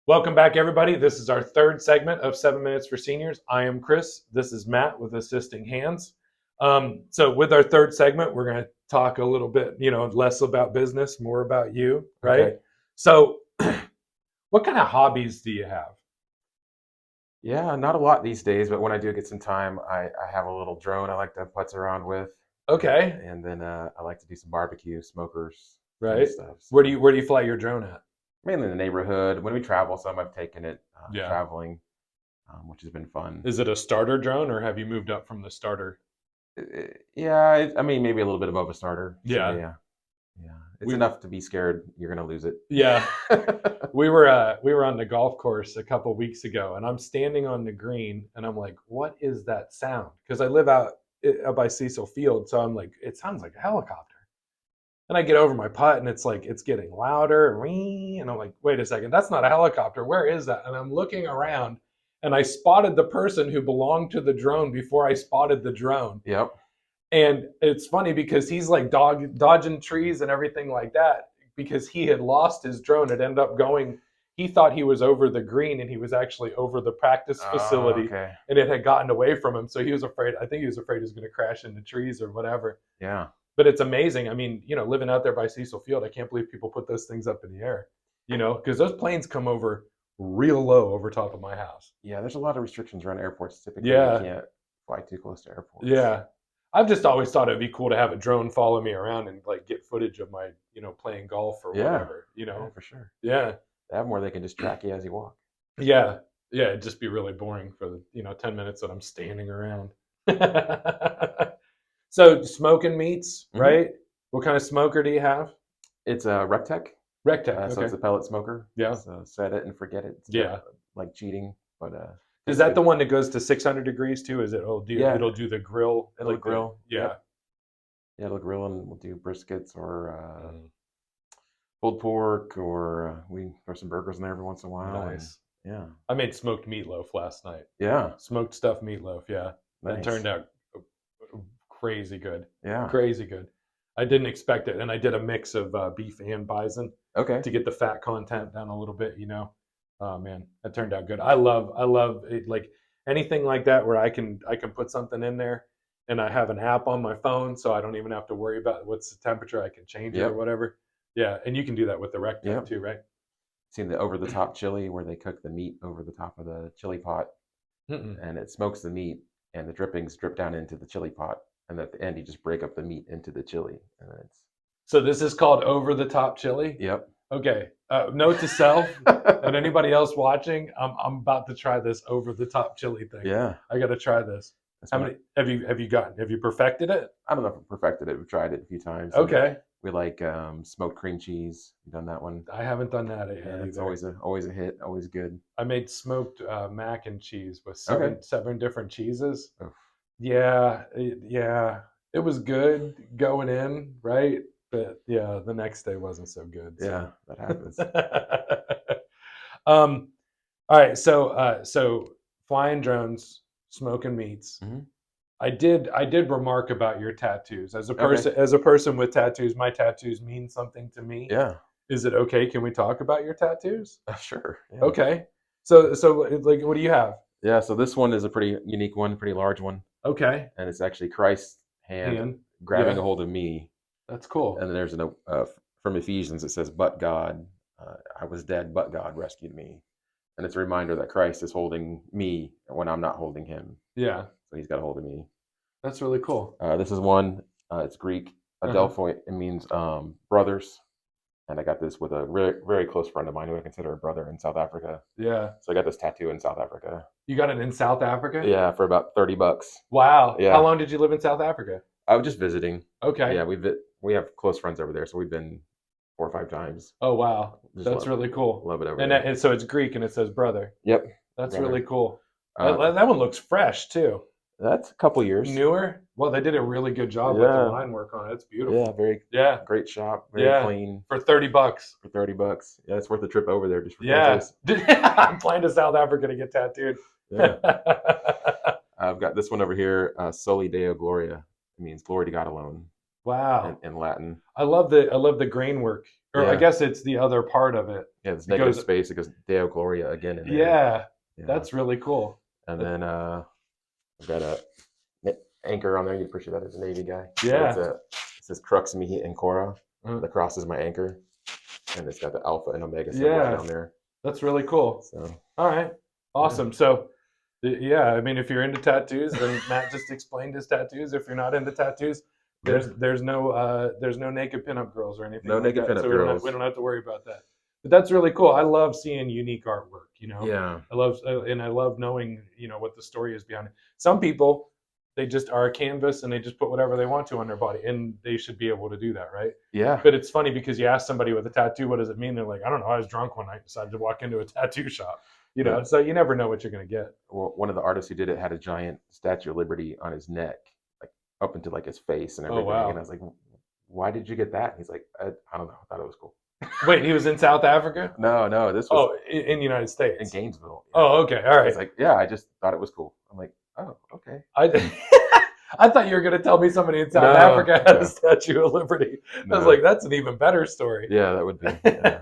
Welcome back, everybody. This is our third segment of 7 Minutes for Seniors. I am Chris. This is Matt with Assisting Hands. So with our third segment, we're going to talk a little bit, less about business, more about you, right? Okay. So what kind of hobbies do you have? Yeah, not a lot these days, but when I do get some time, I have a little drone I like to putz around with. Okay, And then I like to do some barbecue, smokers kind of right. stuff. Where So do you fly your drone at? mainly in the neighborhood. When we travel, some I've taken it Yeah. traveling, which has been fun. Is it a starter drone or have you moved up from the starter? Yeah, I mean maybe a little bit above a starter. So Yeah. yeah, it's We enough to be scared you're gonna lose it. yeah. We were on the golf course a couple weeks ago, and I'm standing on the green, and I'm like, "What is that sound?" Because I live out by Cecil Field, so I'm like, "It sounds like a helicopter." And I get over my putt, and it's like it's getting louder, and I'm like, "Wait a second, that's not a helicopter. Where is that?" And I'm looking around, and I spotted the person who belonged to the drone before I spotted the drone. Yep. And it's funny because he's like dodging trees and everything like that because he had lost his drone. It ended up going, he thought he was over the green and he was actually over the practice Oh, facility okay. and it had gotten away from him. So he was afraid, I think he was afraid he was going to crash into trees or whatever. Yeah. But it's amazing. I mean, living out there by Cecil Field, I can't believe people put those things up in the air, because those planes come over real low over top of my house. Yeah, there's a lot of restrictions around airports. Typically, you Yeah. can't fly too close to airports. Yeah. I've just always thought it'd be cool to have a drone follow me around and like get footage of my, playing golf or Yeah. whatever, Yeah, for sure. Yeah. They have more they can just track you as you walk. Yeah. Yeah. It'd just be really boring for the, 10 minutes that I'm standing around. So smoking meats, Mhm. right? What kind of smoker do you have? It's a Rectech, Rectech. so it's Okay. a pellet smoker. Yeah. So set it and forget it. It's Yeah. like cheating, but Is tastes that good. the one that goes to 600 degrees too? Is Yeah. it'll do the grill? It'll Like grill. yeah. Yep. Yeah, it'll grill and we'll do briskets or Mm, pulled pork, or we throw some burgers in there every once in a while. nice. And yeah. I made smoked meatloaf last night. Yeah. Smoked stuffed meatloaf. Yeah. That Nice. turned out crazy good. Yeah. Crazy good. I didn't expect it, and I did a mix of beef and bison Okay. to get the fat content down a little bit. Oh man, that turned out good. I love it, like anything like that where I can put something in there, and I have an app on my phone, so I don't even have to worry about what's the temperature. I can change it or Yep. whatever. Yeah, and you can do that with the Rectech Yep. too, right? Seen the over the top chili where they cook the meat over the top of the chili pot, Mm-mm. and it smokes the meat, and the drippings drip down into the chili pot, and at the end you just break up the meat into the chili, and it's So this is called over the top chili. yep. Okay. Note to self and anybody else watching, I'm about to try this over the top chili thing. Yeah. I got to try this. That's How what many have you perfected it? I don't know if I perfected it. We've tried it a few times. Okay. We like smoked cream cheese. You done that one? I haven't done that yet Yeah, it's either. always a hit. Always good. I made smoked mac and cheese with Okay. seven different cheeses. Oof. Yeah, it was good going in, right? But yeah, the next day wasn't so good. Yeah, that happens. So. All right, so flying drones, smoking meats. Mhm. I did remark about your tattoos. As a Okay. person with tattoos, my tattoos mean something to me. Yeah, Is it okay? Can we talk about your tattoos? sure. Yeah. Okay. So like what do you have? Yeah, so this one is a pretty unique one, pretty large one, Okay. and it's actually Christ's hand Hand. grabbing Yeah. a hold of me. That's cool. And then there's from Ephesians it says, "But God, I was dead, but God rescued me." And it's a reminder that Christ is holding me when I'm not holding him. Yeah. So he's got a hold of me. That's really cool. This is one. It's Greek. Adelphoi. It means brothers. And I got this with a very, very close friend of mine who I consider a brother in South Africa. Yeah. So I got this tattoo in South Africa. You got it in South Africa? Yeah, for about $30. Wow. Yeah. How long did you live in South Africa? I was just visiting. Okay. Yeah, we have close friends over there, so we've been 4 or 5 times. Oh wow. Just That's really cool. Love it over And there. and so it's Greek and it says brother. Yep. That's Brother. really cool. Uh, That one looks fresh too. That's a couple years. Newer? Well, they did a really good job with the Yeah. line work on it. It's beautiful. Yeah, very Yeah. great shop, very Yeah. clean For $30. for $30. Yeah, it's worth the trip over there just for Yeah. photos. I'm flying to South Africa to get tattooed. Yeah. I've got this one over here, Soli Deo Gloria. It means glory to God alone. Wow. in Latin. I love the grain work. Or I Yeah. guess it's the other part of it. Yeah, it's It negative goes, space. It goes Deo Gloria again in there. yeah, Yeah. that's really cool. And then I've got a anchor on there. You appreciate that as a Navy guy. Yeah. So it says Crux Mihi Ancora. Uh, The cross is my anchor. And it's got the Alpha and Omega symbols Yeah. down there. That's really cool. So All right. Awesome. So, yeah, I mean, if you're into tattoos, then Matt just explained his tattoos. If you're not into tattoos, there's no naked pinup girls or anything. No like naked that. pinup So girls. we don't have to worry about that. But that's really cool. I love seeing unique artwork. Yeah. I love knowing what the story is behind it. Some people, they just are a canvas and they just put whatever they want to on their body, and they should be able to do that, right? Yeah. But it's funny because you ask somebody with a tattoo, what does it mean? They're like, I don't know. I was drunk one night, decided to walk into a tattoo shop. Yeah. So you never know what you're going to get. Well, one of the artists who did it had a giant Statue of Liberty on his neck, like up into like his face and everything. wow. And I was like, why did you get that? And he's like, I don't know. I thought it was cool. Wait, he was in South Africa? No, this was in the United States. in Gainesville. Oh, okay. All right. He's like, yeah, I just thought it was cool. I'm like, oh, okay. I thought you were going to tell me somebody in South Africa had a Statue of Liberty. I was like, that's an even better story. Yeah, that would be. Yeah.